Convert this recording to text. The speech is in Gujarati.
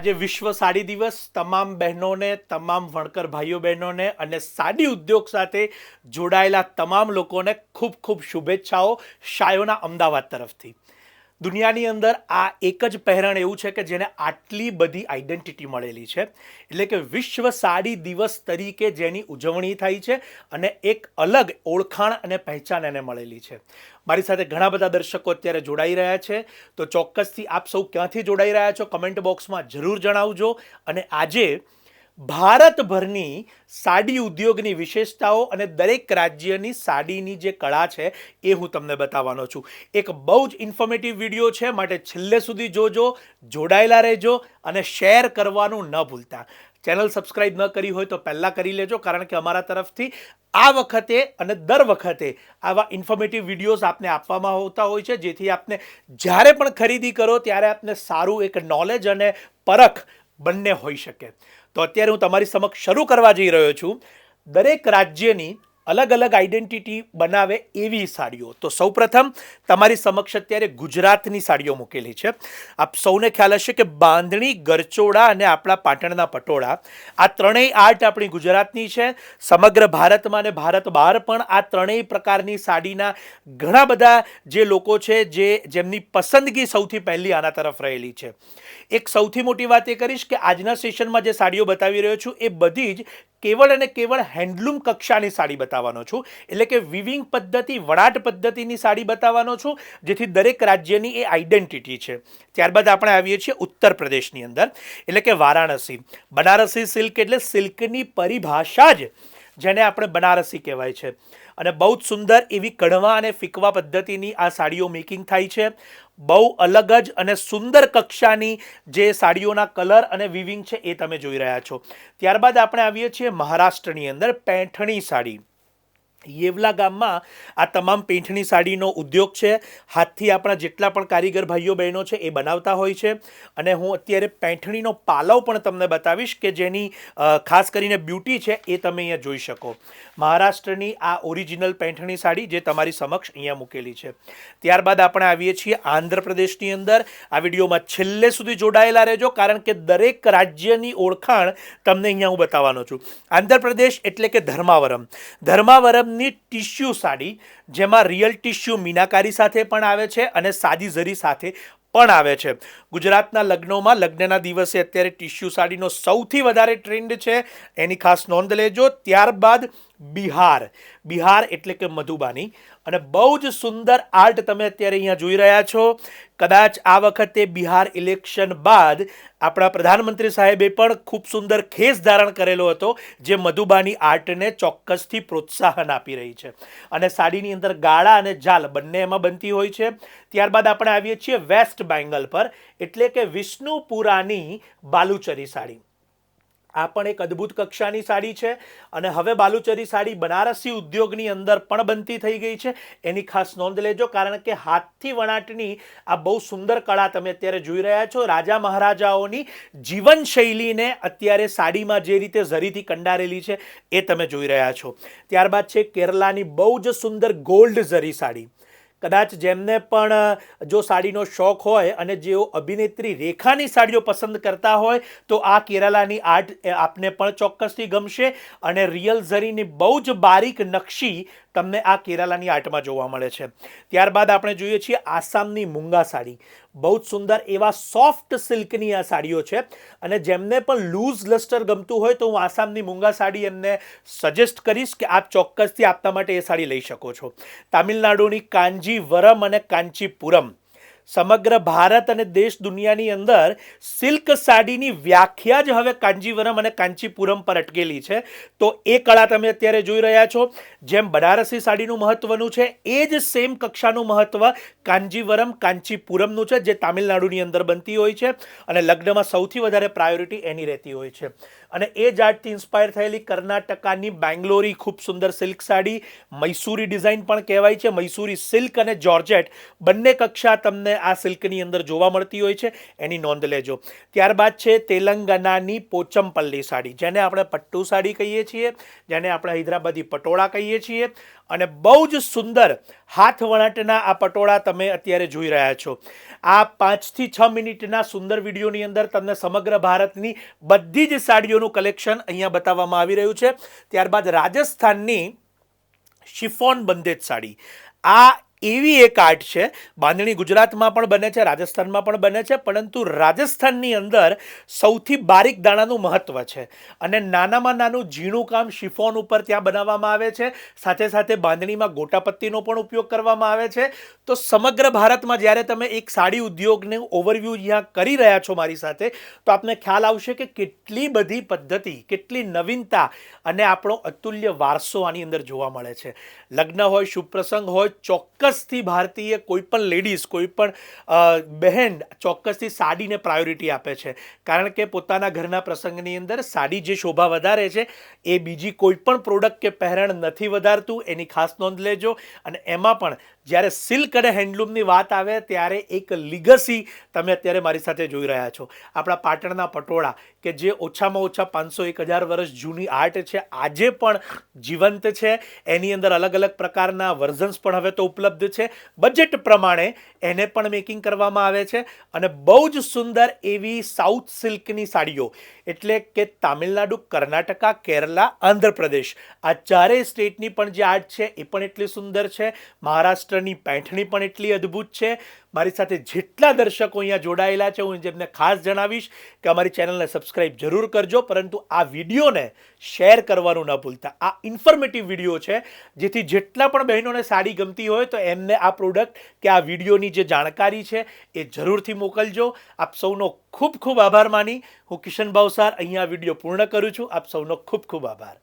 આજે વિશ્વ સાડી દિવસ તમામ બહેનોને, તમામ વણકર ભાઈઓ બહેનોને અને સાડી ઉદ્યોગ સાથે જોડાયેલા તમામ લોકોને ખૂબ ખૂબ શુભેચ્છાઓ શાયોના અમદાવાદ તરફથી. દુનિયાની અંદર આ એક જ પહેરણ એવું છે કે જેને આટલી બધી આઈડેન્ટિટી મળેલી છે, એટલે કે વિશ્વ સાડી દિવસ તરીકે જેની ઉજવણી થાય છે અને એક અલગ ઓળખાણ અને પહેચાન એને મળેલી છે. મારી સાથે ઘણા બધા દર્શકો અત્યારે જોડાઈ રહ્યા છે, તો ચોક્કસથી આપ સૌ ક્યાંથી જોડાઈ રહ્યા છો કમેન્ટ બોક્સમાં જરૂર જણાવજો. અને આજે ભારતભરની સાડી ઉદ્યોગની વિશેષતાઓ અને દરેક રાજ્યની સાડીની જે કળા છે એ હું તમને બતાવવાનો છું. એક બહુ જ ઇન્ફોર્મેટિવ વિડીયો છે, માટે છેલ્લે સુધી જોજો, જોડાયેલા રહેજો અને શેર કરવાનું ન ભૂલતા. ચેનલ સબસ્ક્રાઇબ ન કરી હોય તો પહેલાં કરી લેજો, કારણ કે અમારા તરફથી આ વખતે અને દર વખતે આવા ઇન્ફોર્મેટિવ વિડીયોઝ આપને આપવામાં આવતા હોય છે, જેથી આપને જ્યારે પણ ખરીદી કરો ત્યારે આપને સારું એક નોલેજ અને પરખ બંને હોઈ શકે. તો અત્યારે હું તમારી સમક્ષ શરૂ કરવા જઈ રહ્યો છું દરેક રાજ્યની અલગ અલગ આઈડેન્ટિટી બનાવે એવી સાડીઓ. તો સૌપ્રથમ તમારી સમક્ષ અત્યારે ગુજરાતની સાડીઓ મૂકેલી છે. આપ સૌને ખ્યાલ હશે કે બાંધણી, ગરચોળા અને આપણા પાટણના પટોળા, આ ત્રણેય આર્ટ આપણી ગુજરાતની છે. સમગ્ર ભારતમાં અને ભારત બહાર પણ આ ત્રણેય પ્રકારની સાડીના ઘણા બધા જે લોકો છે જેમની પસંદગી સૌથી પહેલી આના તરફ રહેલી છે. એક સૌથી મોટી વાત એ કરીશ કે આજના સેશનમાં જે સાડીઓ બતાવી રહ્યો છું એ બધી જ કેવળ અને કેવળ હેન્ડલૂમ કક્ષાની સાડી બતાવવાનો છું, એટલે કે વિવિંગ પદ્ધતિ, વણાટ પદ્ધતિની સાડી બતાવવાનો છું, જેથી દરેક રાજ્યની એ આઈડેન્ટિટી છે. ત્યારબાદ આપણે આવીએ છીએ ઉત્તર પ્રદેશની અંદર, એટલે કે વારાણસી. બનારસી સિલ્ક એટલે સિલ્કની પરિભાષા જ જેને આપણે બનારસી કહેવાય છે. અને બહુ જ સુંદર એવી કડવા અને ફીકવા પદ્ધતિની આ સાડીઓ મેકિંગ થાય છે. બહુ અલગ જ અને સુંદર કક્ષાની જે સાડીઓના કલર અને વિવિંગ છે એ તમે જોઈ રહ્યા છો. ત્યારબાદ આપણે આવીએ છીએ મહારાષ્ટ્રની અંદર પેઠણી સાડી. યેવલા ગામમાં આ તમામ પેઠણી સાડીનો ઉદ્યોગ છે. હાથથી આપણા જેટલા પણ કારીગર ભાઈઓ બહેનો છે એ બનાવતા હોય છે. અને હું અત્યારે પેઠણીનો પાલવ પણ તમને બતાવીશ કે જેની ખાસ કરીને બ્યુટી છે એ તમે અહીંયા જોઈ શકો. મહારાષ્ટ્રની આ ઓરિજિનલ પેઠણી સાડી જે તમારી સમક્ષ અહીંયા મૂકેલી છે. ત્યારબાદ આપણે આવીએ છીએ આંધ્રપ્રદેશની અંદર. આ વિડીયોમાં છેલ્લે સુધી જોડાયેલા રહેજો, કારણ કે દરેક રાજ્યની ઓળખાણ તમને અહીંયા હું બતાવવાનો છું. આંધ્રપ્રદેશ એટલે કે ધર્માવરમ. ધર્માવરમ ની ટિશ્યુ સાડી, જેમાં રિયલ ટિશ્યુ મીનાકારી સાથે પણ આવે છે અને સાદી ઝરી સાથે પણ આવે છે. ગુજરાતના લગ્નોમાં લગ્નના દિવસે અત્યારે ટિશ્યુ સાડીનો સૌથી વધારે ટ્રેન્ડ છે, એની ખાસ નોંધ લેજો. ત્યારબાદ બિહાર એટલે કે મધુબાની, અને બહુ જ સુંદર આર્ટ તમે અત્યારે અહીંયા જોઈ રહ્યા છો. કદાચ આ વખતે બિહાર ઇલેક્શન બાદ આપણા પ્રધાનમંત્રી સાહેબે પણ ખૂબ સુંદર ખેસ ધારણ કરેલો હતો, જે મધુબાની આર્ટને ચોક્કસથી પ્રોત્સાહન આપી રહી છે. અને સાડીની અંદર ગાળા અને જાલ બંને એમાં બનતી હોય છે. ત્યારબાદ આપણે આવીએ છીએ વેસ્ટ બેંગલ પર, એટલે કે વિષ્ણુપુરાની બાલુચરી સાડી. આ પણ એક અદ્ભુત કક્ષાની સાડી છે. અને હવે બાલુચરી સાડી બનારસી ઉદ્યોગની અંદર પણ બનતી થઈ ગઈ છે, એની ખાસ નોંધ લેજો, કારણ કે હાથથી વણાટની આ બહુ સુંદર કળા તમે અત્યારે જોઈ રહ્યા છો. રાજા મહારાજાઓની જીવનશૈલીને અત્યારે સાડીમાં જે રીતે ઝરીથી કંડારેલી છે એ તમે જોઈ રહ્યા છો. ત્યારબાદ છે કેરલાની બહુ જ સુંદર ગોલ્ડ ઝરી સાડી. કદાચ જેમને પણ જો સાડીનો શોખ હોય અને જેઓ અભિનેત્રી રેખાની સાડીઓ પસંદ કરતા હોય તો આ કેરાલાની આર્ટ આપને પણ ચોક્કસથી ગમશે. અને રિયલ ઝરીની બહુ જ બારીક નકશી તમને આ કેરાલાની આર્ટમાં જોવા મળે છે. ત્યારબાદ આપણે જોઈએ છીએ આસામની મૂંગા સાડી. બહુ જ સુંદર એવા સોફ્ટ સિલ્કની આ સાડીઓ છે, અને જેમને પણ લૂઝ લસ્ટર ગમતું હોય તો હું આસામની મૂંગા સાડી એમને સજેસ્ટ કરીશ કે આપ ચોક્કસથી આપના માટે એ સાડી લઈ શકો છો. તામિલનાડુની કાંજીવરમ અને કાંચીપુરમ. સમગ્ર ભારત અને દેશ દુનિયાની અંદર સિલ્ક સાડીની વ્યાખ્યા જ હવે કાંજીવરમ અને કાંચીપુરમ પર અટકેલી છે. તો એ કળા તમે અત્યારે જોઈ રહ્યા છો. જેમ બનારસી સાડીનું મહત્વનું છે એ જ સેમ કક્ષાનું મહત્વ કાંજીવરમ કાંચીપુરમનું છે, જે તામિલનાડુની અંદર બનતી હોય છે અને લગ્નમાં સૌથી વધારે પ્રાયોરિટી એની રહેતી હોય છે. અને એ જ આર્ટથી ઇન્સ્પાયર થયેલી કર્ણાટકાની બેંગ્લોરી ખૂબ સુંદર સિલ્ક સાડી. મૈસૂરી ડિઝાઇન પણ કહેવાય છે. મૈસૂરી સિલ્ક અને જોર્જેટ બંને કક્ષા તમને તમને આ સિલ્કની અંદર જોવા મળતી હોય છે, એની નોંધ લેજો. ત્યારબાદ છે તેલંગાનાની પોચમપલ્લી સાડી, જેને આપણે પટ્ટુ સાડી કહીએ છીએ, જેને આપણે હૈદરાબાદી પટોળા કહીએ છીએ. અને બહુ જ સુંદર હાથ વણાટના આ પટોળા તમે અત્યારે જોઈ રહ્યા છો. આ 5 થી 6 મિનિટના સુંદર વિડીયોની અંદર તમને સમગ્ર ભારતની બધી જ સાડીઓનું કલેક્શન અહીંયા બતાવવામાં આવી રહ્યું છે. ત્યારબાદ રાજસ્થાનની શિફોન બંધેજ સાડી. આ એવી એક આર્ટ છે, બાંધણી ગુજરાતમાં પણ બને છે, રાજસ્થાનમાં પણ બને છે, પરંતુ રાજસ્થાનની અંદર સૌથી બારીક દાણાનું મહત્ત્વ છે અને નાનામાં નાનું ઝીણું કામ શિફોન ઉપર ત્યાં બનાવવામાં આવે છે. સાથે સાથે બાંધણીમાં ગોટાપત્તીનો પણ ઉપયોગ કરવામાં આવે છે. તો સમગ્ર ભારતમાં જ્યારે તમે એક સાડી ઉદ્યોગનું ઓવરવ્યૂ અહીંયા કરી રહ્યા છો મારી સાથે, તો આપને ખ્યાલ આવશે કે કેટલી બધી પદ્ધતિ, કેટલી નવીનતા અને આપણો અતુલ્ય વારસો આની અંદર જોવા મળે છે. લગ્ન હોય, શુભ પ્રસંગ હોય, ચોક્કસથી ભારતીય કોઈ પણ લેડીઝ, કોઈ પણ બહેન ચોક્કસથી સાડીને પ્રાયોરિટી આપે છે, કારણ કે પોતાના ઘરના પ્રસંગની અંદર સાડી જે શોભા વધારે છે એ બીજી કોઈ પણ પ્રોડક્ટ કે પહેરણ નથી વધારતું, એની ખાસ નોંધ લેજો. અને એમાં પણ જ્યારે સિલ્ક અને હેન્ડલૂમની વાત આવે ત્યારે એક લીગસી તમે અત્યારે મારી સાથે જોઈ રહ્યા છો. આપણા પાટણના પટોળા કે જે ઓછામાં ઓછા 500-1000 વર્ષ જૂની આર્ટ છે, આજે પણ જીવંત છે. એની અંદર અલગ અલગ પ્રકારના વર્ઝન્સ પણ હવે તો ઉપલબ્ધ છે. બજેટ પ્રમાણે એને પણ મેકિંગ કરવામાં આવે છે. અને બહુ જ સુંદર એવી સાઉથ સિલ્કની સાડીઓ, એટલે કે તામિલનાડુ, કર્ણાટકા, કેરલા, આંધ્રપ્રદેશ, આ ચારેય સ્ટેટની પણ જે આર્ટ છે એ પણ એટલી સુંદર છે. મહારાષ્ટ્રની પેઠણી પણ એટલી અદ્ભુત છે. મારી સાથે જેટલા દર્શકો અહીંયા જોડાયેલા છે, હું જેમને ખાસ જણાવીશ કે અમારી ચેનલને સબસ્ક્રાઈબ જરૂર કરજો, પરંતુ આ વિડીયોને શેર કરવાનું ન ભૂલતા. આ ઇન્ફોર્મેટિવ વિડીયો છે, જેથી જેટલા પણ બહેનોને સાડી ગમતી હોય તો એમને આ પ્રોડક્ટ કે આ વિડીયોની જે જાણકારી છે એ જરૂરથી મોકલજો. આપ સૌનો ખૂબ ખૂબ આભાર માની હું કિશન ભાવસાર અહીંયા વિડીયો પૂર્ણ કરું છું. આપ સૌનો ખૂબ ખૂબ આભાર.